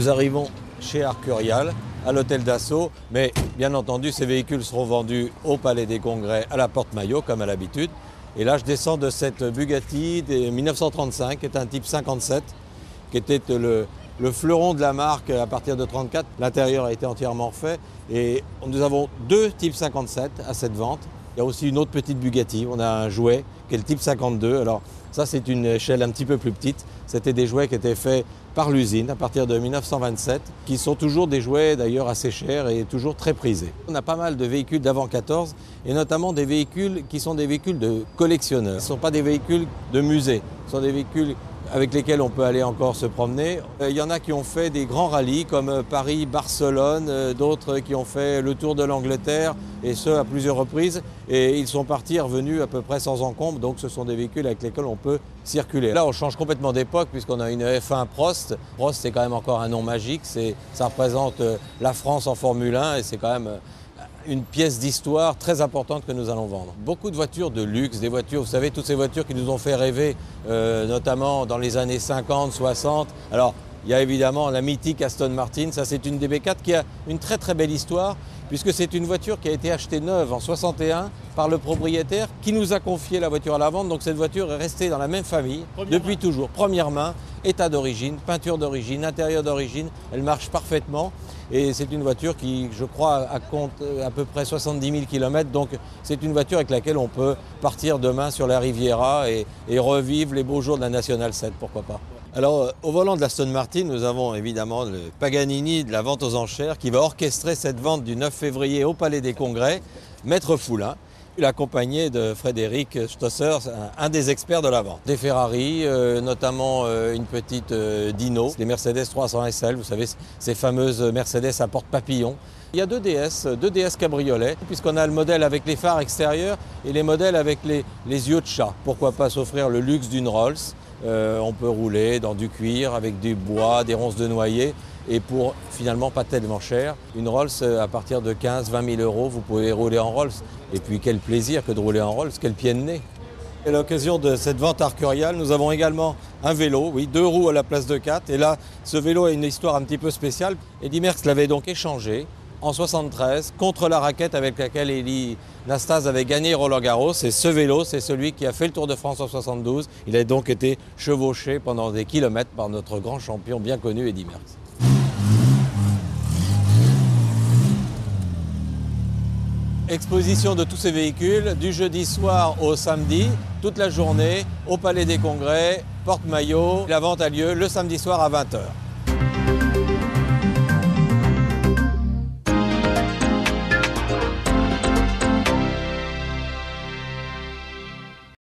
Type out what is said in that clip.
Nous arrivons chez Arcurial, à l'hôtel d'Assaut, mais bien entendu ces véhicules seront vendus au Palais des Congrès à la Porte Maillot comme à l'habitude. Et là je descends de cette Bugatti de 1935 qui est un type 57, qui était le fleuron de la marque à partir de 1934. L'intérieur a été entièrement refait et nous avons deux types 57 à cette vente. Il y a aussi une autre petite Bugatti, on a un jouet qui est le type 52. Alors ça c'est une échelle un petit peu plus petite. C'était des jouets qui étaient faits par l'usine à partir de 1927, qui sont toujours des jouets d'ailleurs assez chers et toujours très prisés. On a pas mal de véhicules d'avant 14 et notamment des véhicules qui sont des véhicules de collectionneurs. Ce ne sont pas des véhicules de musée, ce sont des véhicules avec lesquels on peut aller encore se promener. Il y en a qui ont fait des grands rallyes comme Paris-Barcelone, d'autres qui ont fait le tour de l'Angleterre et ce à plusieurs reprises. Et ils sont partis et revenus à peu près sans encombre, donc ce sont des véhicules avec lesquels on peut circuler. Là on change complètement d'époque puisqu'on a une F1 Prost. Prost c'est quand même encore un nom magique, ça représente la France en Formule 1 et c'est quand même une pièce d'histoire très importante que nous allons vendre. Beaucoup de voitures de luxe, des voitures, vous savez, toutes ces voitures qui nous ont fait rêver, notamment dans les années 50, 60. Alors, il y a évidemment la mythique Aston Martin, ça c'est une DB4 qui a une très très belle histoire, puisque c'est une voiture qui a été achetée neuve en 61 par le propriétaire qui nous a confié la voiture à la vente. Donc cette voiture est restée dans la même famille depuis toujours. Première main, état d'origine, peinture d'origine, intérieur d'origine, elle marche parfaitement. Et c'est une voiture qui, je crois, compte à peu près 70 000 km. Donc c'est une voiture avec laquelle on peut partir demain sur la Riviera et revivre les beaux jours de la National 7, pourquoi pas. Alors au volant de l'Aston Martin, nous avons évidemment le Paganini de la vente aux enchères qui va orchestrer cette vente du 9 février au Palais des Congrès, Maître Foulin, accompagné de Frédéric Stosser, un des experts de la vente. Des Ferrari, notamment une petite Dino, les Mercedes 300 SL, vous savez, ces fameuses Mercedes à porte-papillon. Il y a deux DS cabriolets, puisqu'on a le modèle avec les phares extérieurs et les modèles avec les yeux de chat. Pourquoi pas s'offrir le luxe d'une Rolls. On peut rouler dans du cuir, avec du bois, des ronces de noyer. Et pour finalement pas tellement cher, une Rolls à partir de 15-20 000 euros, vous pouvez rouler en Rolls. Et puis quel plaisir que de rouler en Rolls, quel pied de nez. À l'occasion de cette vente Arcurial, nous avons également un vélo, oui, 2 roues à la place de 4. Et là, ce vélo a une histoire un petit peu spéciale. Eddy Merckx l'avait donc échangé en 1973 contre la raquette avec laquelle Elie Nastase avait gagné Roland-Garros. Et ce vélo, c'est celui qui a fait le Tour de France en 1972. Il a donc été chevauché pendant des kilomètres par notre grand champion bien connu Eddy Merckx. Exposition de tous ces véhicules du jeudi soir au samedi, toute la journée, au Palais des Congrès, Porte Maillot. La vente a lieu le samedi soir à 20 h.